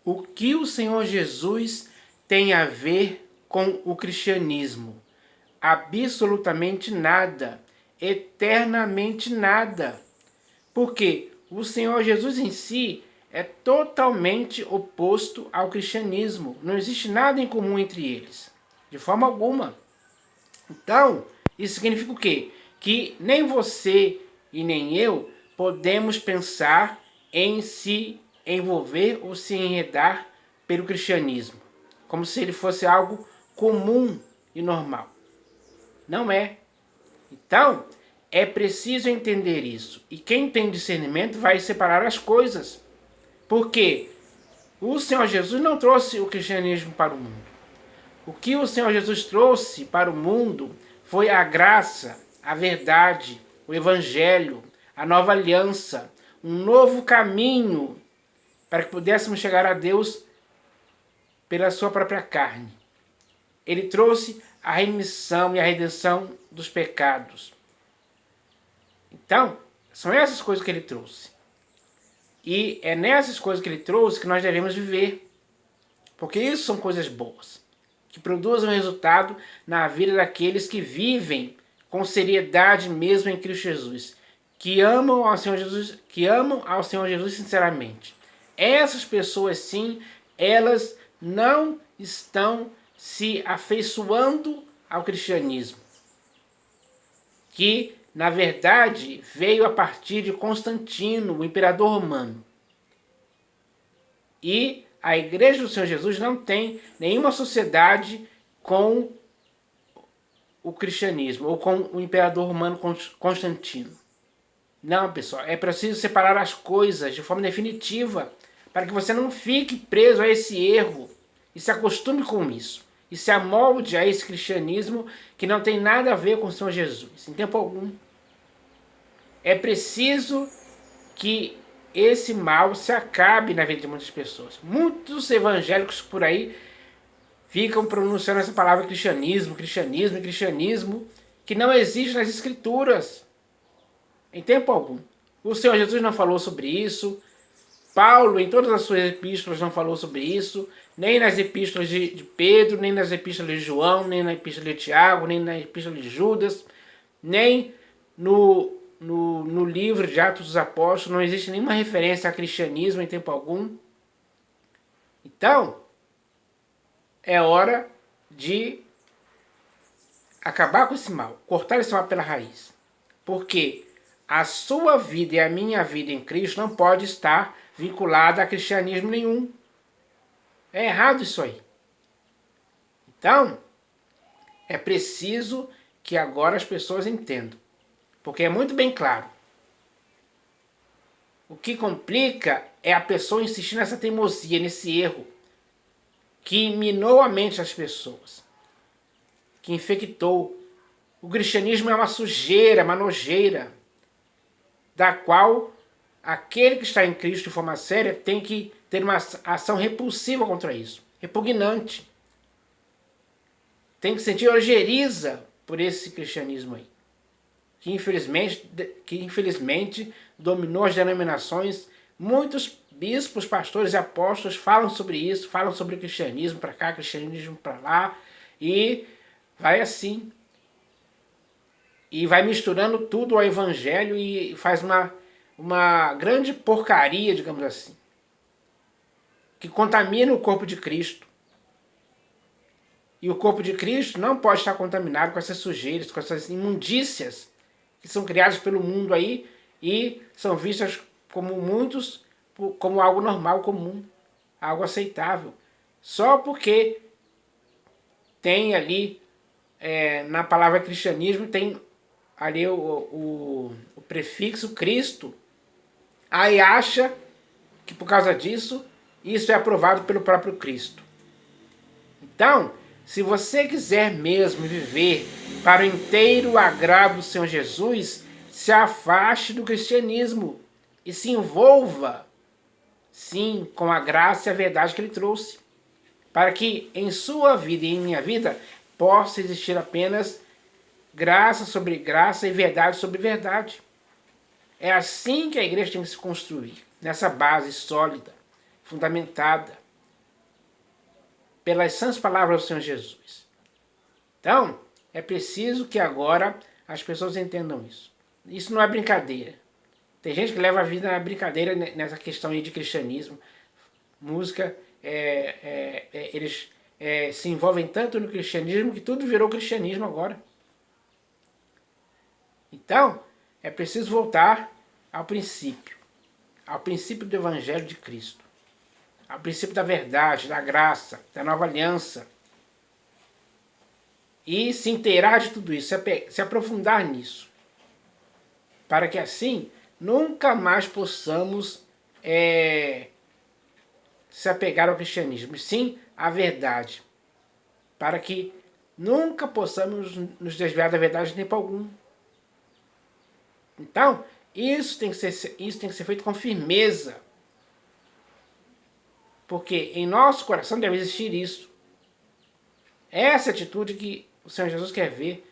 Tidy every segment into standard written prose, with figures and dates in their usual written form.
O que o Senhor Jesus tem a ver com o cristianismo? Absolutamente nada. Eternamente nada. Porque o Senhor Jesus em si é totalmente oposto ao cristianismo. Não existe nada em comum entre eles. De forma alguma. Então, isso significa o quê? Que nem você e nem eu podemos pensar em se envolver ou se enredar pelo cristianismo, como se ele fosse algo comum e normal. Não é. Então, é preciso entender isso. E quem tem discernimento vai separar as coisas. Porque o Senhor Jesus não trouxe o cristianismo para o mundo. O que o Senhor Jesus trouxe para o mundo foi a graça, a verdade, o evangelho, a nova aliança, um novo caminho para que pudéssemos chegar a Deus pela sua própria carne. Ele trouxe a remissão e a redenção dos pecados. Então, são essas coisas que ele trouxe. E é nessas coisas que ele trouxe que nós devemos viver. Porque isso são coisas boas, que produzem resultado na vida daqueles que vivem com seriedade mesmo em Cristo Jesus, que amam ao Senhor Jesus sinceramente. Essas pessoas sim, elas não estão se afeiçoando ao cristianismo, que na verdade veio a partir de Constantino, o imperador romano. E a Igreja do Senhor Jesus não tem nenhuma sociedade com o cristianismo ou com o imperador romano Constantino. Não, pessoal, é preciso separar as coisas de forma definitiva para que você não fique preso a esse erro e se acostume com isso e se amolde a esse cristianismo que não tem nada a ver com o Senhor Jesus, em tempo algum. É preciso que esse mal se acabe na vida de muitas pessoas. Muitos evangélicos por aí ficam pronunciando essa palavra cristianismo, cristianismo, cristianismo, que não existe nas escrituras, em tempo algum. O Senhor Jesus não falou sobre isso, Paulo, em todas as suas epístolas, não falou sobre isso, nem nas epístolas de Pedro, nem nas epístolas de João, nem na epístola de Tiago, nem na epístola de Judas, nem no livro de Atos dos Apóstolos, não existe nenhuma referência a cristianismo em tempo algum. Então, é hora de acabar com esse mal, cortar esse mal pela raiz. Porque a sua vida e a minha vida em Cristo não pode estar vinculada a cristianismo nenhum. É errado isso aí. Então, é preciso que agora as pessoas entendam. Porque é muito bem claro. O que complica é a pessoa insistir nessa teimosia, nesse erro, que minou a mente das pessoas, que infectou. O cristianismo é uma sujeira, uma nojeira, da qual aquele que está em Cristo de forma séria tem que ter uma ação repulsiva contra isso, repugnante. Tem que sentir ojeriza por esse cristianismo aí, que infelizmente dominou as denominações. Muitos bispos, pastores e apóstolos falam sobre isso, falam sobre o cristianismo para cá, cristianismo para lá, e vai assim. E vai misturando tudo ao evangelho e faz uma grande porcaria, digamos assim, que contamina o corpo de Cristo. E o corpo de Cristo não pode estar contaminado com essas sujeiras, com essas imundícias que são criadas pelo mundo aí e são vistas como muitos como algo normal, comum, algo aceitável. Só porque tem ali, na palavra cristianismo, tem ali o prefixo Cristo, aí acha que por causa disso, isso é aprovado pelo próprio Cristo. Então, se você quiser mesmo viver para o inteiro agrado do Senhor Jesus, se afaste do cristianismo e se envolva, sim, com a graça e a verdade que ele trouxe, para que em sua vida e em minha vida possa existir apenas graça sobre graça e verdade sobre verdade. É assim que a igreja tem que se construir, nessa base sólida, fundamentada. pelas sãs palavras do Senhor Jesus. Então, é preciso que agora as pessoas entendam isso. Isso não é brincadeira. Tem gente que leva a vida na brincadeira nessa questão aí de cristianismo. Música, eles se envolvem tanto no cristianismo que tudo virou cristianismo agora. Então, é preciso voltar ao princípio do Evangelho de Cristo, ao princípio da verdade, da graça, da nova aliança, e se inteirar de tudo isso, se aprofundar nisso, para que assim nunca mais possamos se apegar ao cristianismo, sim à verdade, para que nunca possamos nos desviar da verdade de tempo algum. Então, isso tem que ser feito com firmeza, porque em nosso coração deve existir isso. Essa atitude que o Senhor Jesus quer ver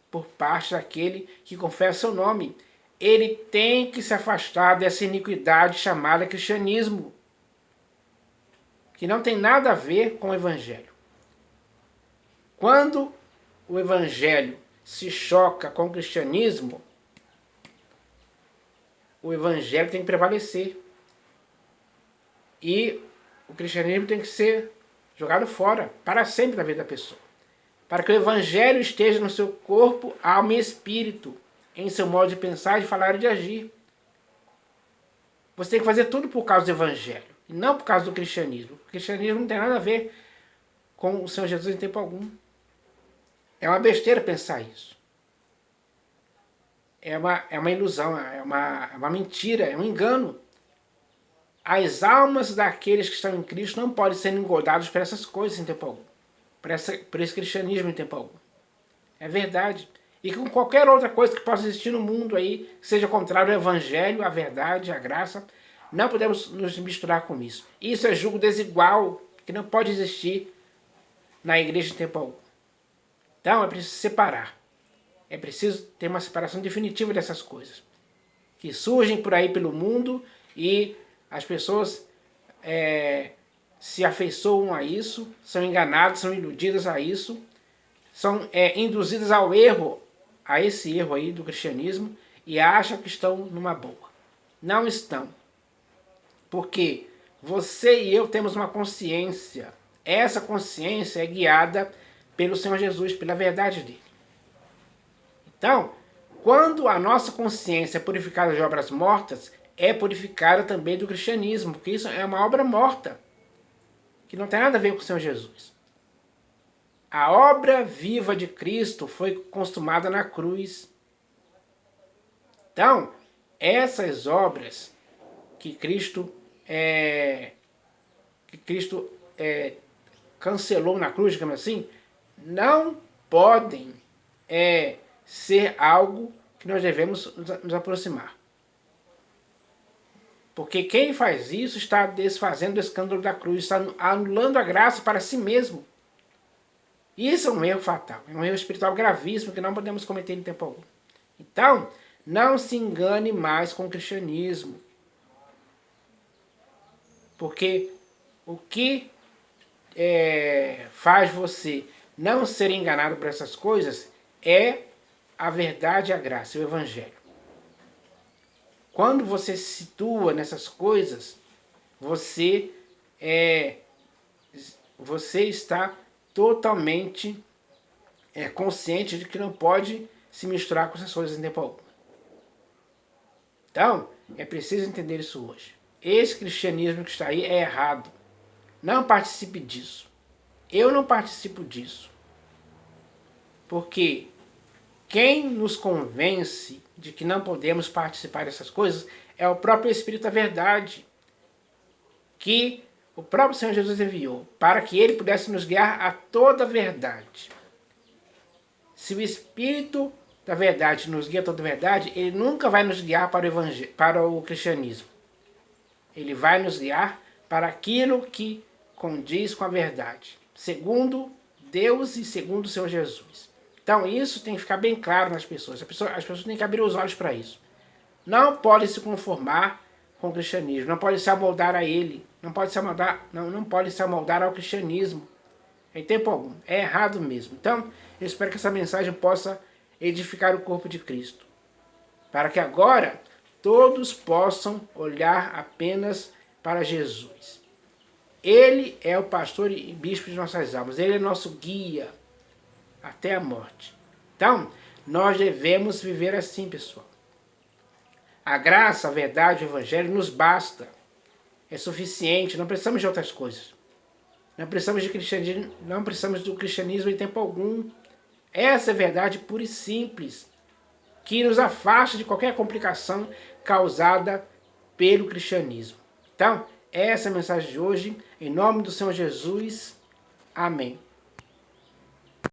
por parte daquele que confessa seu nome. Ele tem que se afastar dessa iniquidade chamada cristianismo, que não tem nada a ver com o Evangelho. Quando o Evangelho se choca com o cristianismo, o Evangelho tem que prevalecer. E o cristianismo tem que ser jogado fora, para sempre da vida da pessoa. Para que o Evangelho esteja no seu corpo, alma e espírito, em seu modo de pensar, de falar e de agir. Você tem que fazer tudo por causa do Evangelho, e não por causa do cristianismo. O cristianismo não tem nada a ver com o Senhor Jesus em tempo algum. É uma besteira pensar isso. É uma ilusão, é uma mentira, é um engano. As almas daqueles que estão em Cristo não podem ser engordadas por essas coisas em tempo algum. Por esse cristianismo em tempo algum. É verdade. E com qualquer outra coisa que possa existir no mundo aí, seja contrário ao Evangelho, à verdade, à graça, não podemos nos misturar com isso. Isso é julgo desigual, que não pode existir na igreja em tempo algum. Então é preciso separar. É preciso ter uma separação definitiva dessas coisas, que surgem por aí pelo mundo e as pessoas se afeiçoam a isso, são enganadas, são iludidas a isso, são induzidas ao erro, a esse erro aí do cristianismo, e acham que estão numa boa. Não estão. Porque você e eu temos uma consciência. Essa consciência é guiada pelo Senhor Jesus, pela verdade dele. Então, quando a nossa consciência é purificada de obras mortas, é purificada também do cristianismo, porque isso é uma obra morta, que não tem nada a ver com o Senhor Jesus. A obra viva de Cristo foi consumada na cruz. Então, essas obras que Cristo cancelou na cruz, digamos assim, não podem ser algo que nós devemos nos aproximar. Porque quem faz isso está desfazendo o escândalo da cruz, está anulando a graça para si mesmo. Isso é um erro fatal, é um erro espiritual gravíssimo que não podemos cometer em tempo algum. Então, não se engane mais com o cristianismo. Porque o que faz você não ser enganado por essas coisas é a verdade e a graça, o Evangelho. Quando você se situa nessas coisas, você está totalmente consciente de que não pode se misturar com essas coisas em tempo algum. Então, é preciso entender isso hoje. Esse cristianismo que está aí é errado. Não participe disso. Eu não participo disso. Porque quem nos convence de que não podemos participar dessas coisas é o próprio Espírito da Verdade, que o próprio Senhor Jesus enviou para que ele pudesse nos guiar a toda a verdade. Se o Espírito da Verdade nos guia a toda a verdade, ele nunca vai nos guiar para o cristianismo. Ele vai nos guiar para aquilo que condiz com a verdade, segundo Deus e segundo o Senhor Jesus. Então isso tem que ficar bem claro nas pessoas. As pessoas têm que abrir os olhos para isso. Não podem se conformar com o cristianismo, não podem se amoldar a ele, não podem se amoldar ao cristianismo. em tempo algum. É errado mesmo. Então, eu espero que essa mensagem possa edificar o corpo de Cristo, para que agora todos possam olhar apenas para Jesus. Ele é o pastor e bispo de nossas almas. Ele é nosso guia até a morte. Então, nós devemos viver assim, pessoal. A graça, a verdade, o evangelho nos basta. É suficiente, não precisamos de outras coisas. Não precisamos do cristianismo em tempo algum. Essa é a verdade pura e simples, que nos afasta de qualquer complicação causada pelo cristianismo. Então, essa é a mensagem de hoje. Em nome do Senhor Jesus. Amém.